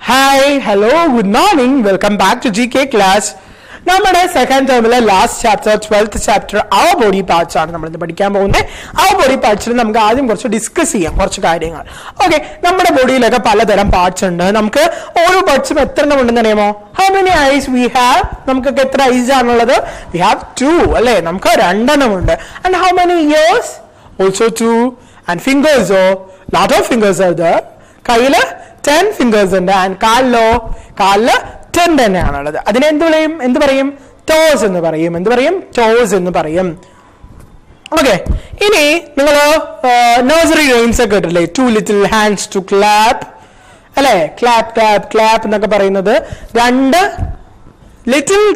Hi, hello, good morning. Welcome back to GK class. നമ്മുടെ second ടേമിലെ last chapter 12th chapter our body parts ആണ് നമ്മൾ ഇന്ന് പഠിക്കാൻ പോകുന്നത്. അവർ ബോഡി പാർട്സിൽ നമുക്ക് ആദ്യം കുറച്ച് ഡിസ്കസ് ചെയ്യാം കുറച്ച് കാര്യങ്ങൾ. ഓക്കെ, നമ്മുടെ ബോഡിയിലൊക്കെ പലതരം പാർട്സ് ഉണ്ട്. നമുക്ക് ഓരോ പാർട്സും എത്ര എണ്ണം ഉണ്ടെന്ന് അറിയാമോ? How many eyes we have? നമുക്കൊക്കെ എത്ര ഐസ് ആണുള്ളത്? വി ഹാവ് 2 അല്ലേ? നമുക്ക് 2 എണ്ണം ഉണ്ട്. And how many ears? Also 2. And ഫിംഗേഴ്സോ? Lot of fingers are there. കയ്യില് 10 ഫിംഗേഴ്സ് ഉണ്ട്. ആൻഡ് കാലില് 10 തന്നെയാണുള്ളത്. അതിനെ എന്ത് പറയും? ടോസ് എന്ന് പറയും. എന്ത് പറയും? ടോസ് എന്ന് പറയും. ഓക്കെ, ഇനി നിങ്ങൾ നഴ്സറി റൈംസ് ഒക്കെ കേട്ടില്ലേ? 2 little hands to clap അല്ലെ? ക്ലാപ്പ് ക്ലാപ്പ് ക്ലാപ്പ് എന്നൊക്കെ പറയുന്നത് 2 little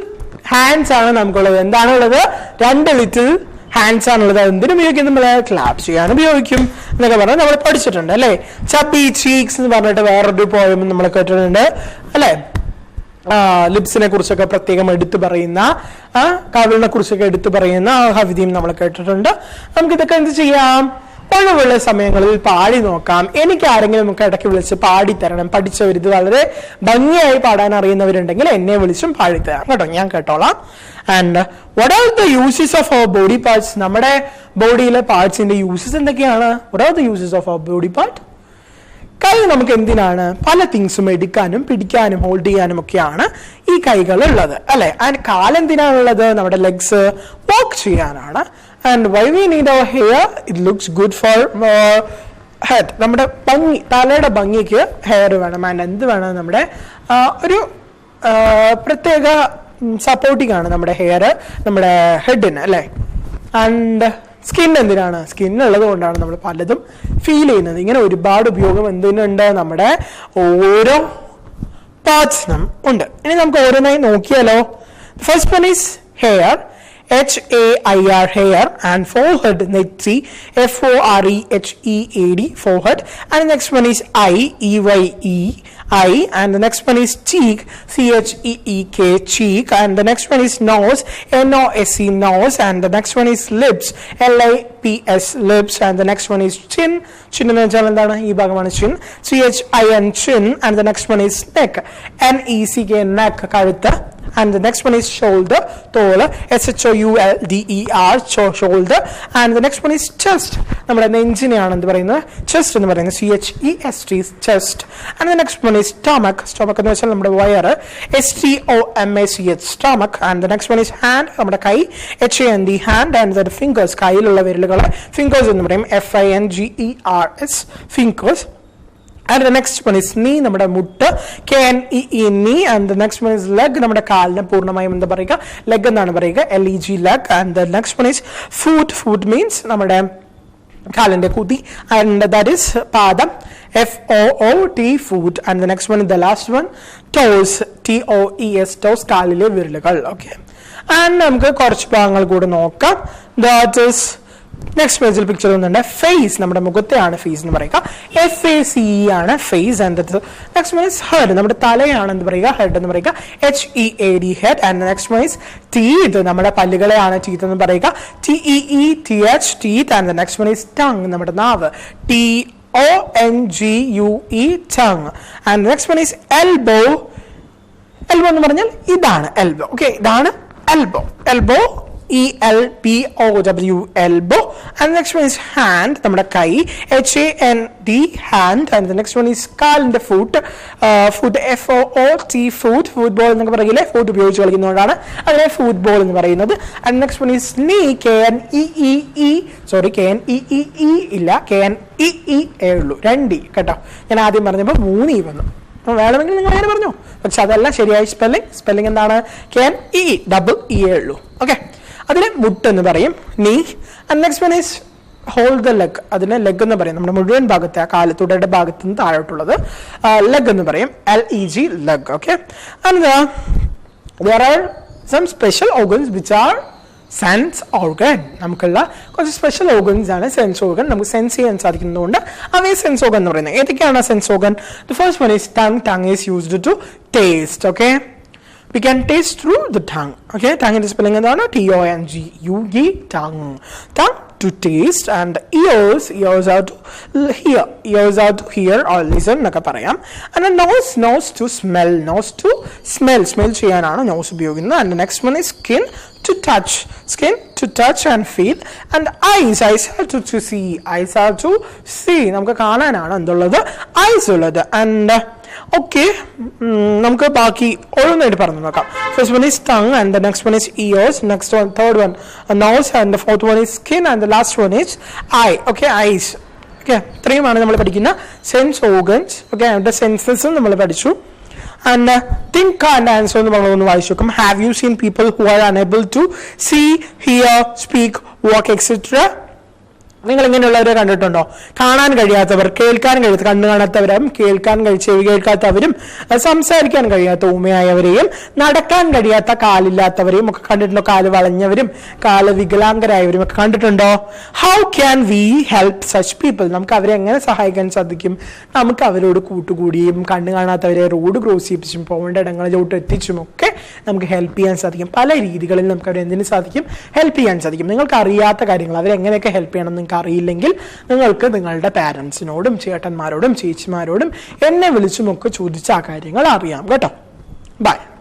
hands ആണ് നമുക്കുള്ളത്. എന്താണുള്ളത്? 2 little ഹാൻഡ്സ് ആണുള്ളത്. എന്തിനു ഉപയോഗിക്കും? നമ്മൾ ക്ലാപ്പ് ചെയ്യാൻ ഉപയോഗിക്കും എന്നൊക്കെ പറഞ്ഞാൽ നമ്മൾ പഠിച്ചിട്ടുണ്ട് അല്ലെ? ചപ്പി ചീക്സ് എന്ന് പറഞ്ഞിട്ട് വേറൊരു പോയം നമ്മൾ കേട്ടിട്ടുണ്ട് അല്ലെ? ലിപ്സിനെ കുറിച്ചൊക്കെ പ്രത്യേകം എടുത്തു പറയുന്ന, കവിളിനെ കുറിച്ചൊക്കെ എടുത്തു പറയുന്ന കവിതയും നമ്മൾ കേട്ടിട്ടുണ്ട്. നമുക്കിതൊക്കെ എന്ത് ചെയ്യാം? ഒഴിവുള്ള സമയങ്ങളിൽ പാടി നോക്കാം. എനിക്ക് ആരെങ്കിലും നമുക്ക് ഇടയ്ക്ക് വിളിച്ച് പാടിത്തരണം. പഠിച്ചവർ, ഇത് വളരെ ഭംഗിയായി പാടാൻ അറിയുന്നവരുണ്ടെങ്കിൽ എന്നെ വിളിച്ചും പാടിത്തരാം കേട്ടോ, ഞാൻ കേട്ടോളാം. And what are the uses of our body parts? നമ്മുടെ ബോഡിയിലെ പാർട്സിന്റെ യൂസസ് എന്തൊക്കെയാണ്? What are the uses of our body part? കൈ നമുക്ക് എന്തിനാണ്? പല തിങ്സും എടുക്കാനും പിടിക്കാനും ഹോൾഡ് ചെയ്യാനും ഒക്കെയാണ് ഈ കൈകൾ ഉള്ളത് അല്ലെ? ആൻഡ് കാലെന്തിനാണുള്ളത്? നമ്മുടെ ലെഗ്സ് വാക്ക് ചെയ്യാനാണ്. And why we need our hair? It looks good for head. നമ്മുടെ ഭംഗി, തലയുടെ ഭംഗിക്ക് ഹെയർ വേണം. ആൻഡ് എന്ത് വേണം? നമ്മുടെ ഒരു പ്രത്യേക സപ്പോർട്ടിംഗ് ആണ് നമ്മുടെ ഹെയർ നമ്മുടെ ഹെഡിന് അല്ലെ? ആൻഡ് സ്കിൻ എന്തിനാണ്? സ്കിൻ ഉള്ളത് കൊണ്ടാണ് നമ്മൾ പലതും ഫീൽ ചെയ്യുന്നത്. ഇങ്ങനെ ഒരുപാട് ഉപയോഗം എന്തിനുണ്ട്? നമ്മുടെ ഓരോ പാർട്സിനും ഉണ്ട്. ഇനി നമുക്ക് ഓരോന്നായി നോക്കിയാലോ? First one is hair. HAIR hair. And forehead, nethi. FOREHEAD forehead. And the next one is EYE eye. And the next one is cheek, CHEEK cheek. And the next one is nose, NOSE nose. And the next one is lips, LIPS lips. And the next one is chin. Chin എന്ന് വെച്ചാൽ എന്താണ്? ഈ ഭാഗമാണ് chin, CHIN chin. And the next one is neck, NECK neck കഴുത്ത്. And the next one is shoulder, Thol, SHOULDER shoulder. And the next one is chest. നമ്മുടെ നെഞ്ചിനെയാണ് എന്ത് പറയുന്നത്? Chest എന്ന് പറയുന്നത്, CHEST chest. And the next one is stomach. Stomach എന്ന് വെച്ചാൽ നമ്മുടെ വയറ്, STOMACH stomach. And the next one is hand. നമ്മുടെ കൈ, HAND hand. And the fingers, കയ്യിലുള്ള വിരലുകൾ, fingers എന്ന് പറയും, FINGERS fingers. And the next one is knee, നമ്മുടെ മുട്ട്, KNEE knee. And the next one is leg. നമ്മുടെ കാലിന് പൂർണ്ണമായും എന്താ പറയുക? leg എന്നാണ് പറയുക, LEG leg. And the next one is foot. Foot means നമ്മുടെ കാലിന്റെ കുതി. And that is പാദം, FOOT foot. And the next one is the last one, toes, TOES toes, കാലിലെ വിരലുകൾ. Okay, and നമുക്ക് കുറച്ച് ഭാഗങ്ങൾ കൂടെ നോക്കാം. That is നെക്സ്റ്റ് പേജിൽ പിക്ചർ വന്നിട്ടുണ്ട്. ഫേസ്, നമ്മുടെ മുഖത്തെയാണ് ഫേസ് എന്ന് പറയുക, FACE ആണ് face. And next one is head. നമ്മുടെ തലയാണ് എന്ത് പറയുക? ഹെഡ് എന്ന് പറയുക, HEAD head. And next one is teeth. നമ്മുടെ പല്ലുകളെയാണ് ടീത്ത് എന്ന് പറയുക, TEETH teeth. And next one is tongue, നമ്മുടെ നാവ്, TONGUE tongue. And next one is elbow. Elbow എന്ന് പറഞ്ഞാൽ ഇതാണ് എൽബോ. ഓക്കെ, ഇതാണ് elbow. Elbow, ELBO elbow. And the next one is hand, നമ്മുടെ കൈ, HAND hand. And the next one is കാലിന്റെ foot, foot, FOOT foot. Football എന്നൊക്കെ പറയില്ലേ? ഫുട് ഉപയോഗിച്ച് കളിക്കുന്നതുകൊണ്ടാണ് അതിനെ ഫുട്ബോൾ എന്ന് പറയുന്നത്. And next one is knee, KNEEE ഇല്ല, KNEE ഉള്ളൂ, 2 കേട്ടോ. ഞാൻ ആദ്യം പറഞ്ഞപ്പോൾ 3 വന്നു. വേണമെങ്കിൽ നിങ്ങൾ അങ്ങനെ പറഞ്ഞു, പക്ഷെ അതല്ല ശരിയായ സ്പെല്ലിംഗ് എന്താണ്? KNEE ഉള്ളൂ. ഓക്കെ, അതിന് മുട്ട് എന്ന് പറയും, നീ. And next one is hold the leg. അതിന് ലെഗ് എന്ന് പറയും. നമ്മുടെ മുഴുവൻ ഭാഗത്തെ, ആ കാലത്തുടയുടെ ഭാഗത്ത് നിന്ന് താഴോട്ടുള്ളത് ലെഗ് എന്ന് പറയും, LEG leg. Okay, and there are some special organs which are sense organ. നമുക്കുള്ള കുറച്ച് സ്പെഷ്യൽ ഓർഗൻസ് ആണ് സെൻസ് ഓർഗൻ. നമുക്ക് സെൻസ് ചെയ്യാൻ സാധിക്കുന്നതുകൊണ്ട് അവയെ സെൻസ് ഓർഗൻ എന്ന് പറയുന്നത്. ഏതൊക്കെയാണ് sense organ? The first one is tongue. Tongue is used to taste. Okay, we can taste through the tongue. Okay, tongue in the spelling എന്താണ്? TONGUE tongue. Tongue to taste, and ears are to hear or listen എന്നൊക്കെ പറയാം. And a nose to smell ചെയ്യാനാണ് nose ഉപയോഗിക്കുന്നത്. And the next one is skin to touch and feel, and eyes are to see നമുക്ക് കാണാനാണ് എന്തുള്ളത് eyes ഉള്ളത്. And okay, നമുക്ക് ബാക്കി ഓരോന്നായിട്ട് പറഞ്ഞു നോക്കാം. First one is tongue, and the next one is ears, next one, third one nose, and the fourth one is skin, and the last one is eye. Okay, eyes. Okay, ഇത്രയുമാണ് നമ്മൾ പഠിക്കുന്ന sense organs. Okay, അവരുടെ സെൻസസും നമ്മൾ പഠിച്ചു. And think and answer എന്ന് പറഞ്ഞൊന്ന് വായിച്ചു നോക്കാം. Have you seen people who are unable to see, hear, speak, walk, etc.? നിങ്ങൾ ഇങ്ങനെയുള്ളവരെ കണ്ടിട്ടുണ്ടോ? കാണാൻ കഴിയാത്തവർ, കേൾക്കാൻ കഴിയാത്ത, കണ്ണു കാണാത്തവരും, ചെവി കേൾക്കാത്തവരും, സംസാരിക്കാൻ കഴിയാത്ത ഊമയായവരെയും, നടക്കാൻ കഴിയാത്ത കാലില്ലാത്തവരെയും ഒക്കെ കണ്ടിട്ടുണ്ടോ? കാല് വളഞ്ഞവരും കാല് വികലാംഗരായവരും ഒക്കെ കണ്ടിട്ടുണ്ടോ? How can we help such people? നമുക്ക് അവരെ എങ്ങനെ സഹായിക്കാൻ സാധിക്കും? നമുക്ക് അവരോട് കൂട്ടുകൂടിയും കണ്ണു കാണാത്തവരെ റോഡ് ക്രോസ് ചെയ്യിപ്പിച്ചും പോകേണ്ട ഇടങ്ങളിലോട്ട് എത്തിച്ചും ഒക്കെ നമുക്ക് ഹെൽപ്പ് ചെയ്യാൻ സാധിക്കും. പല രീതികളിൽ നമുക്ക് അവരെ എന്തിനു സാധിക്കും? ഹെൽപ്പ് ചെയ്യാൻ സാധിക്കും. നിങ്ങൾക്ക് അറിയാത്ത കാര്യങ്ങൾ അവരെങ്ങനെയൊക്കെ ഹെൽപ്പ് ചെയ്യണം നിങ്ങൾക്ക് അറിയില്ലെങ്കിൽ നിങ്ങൾക്ക് നിങ്ങളുടെ പാരൻസിനോടും ചേട്ടന്മാരോടും ചേച്ചിമാരോടും എന്നെ വിളിച്ചുമൊക്കെ ചോദിച്ച ആ കാര്യങ്ങൾ അറിയാം കേട്ടോ. ബൈ.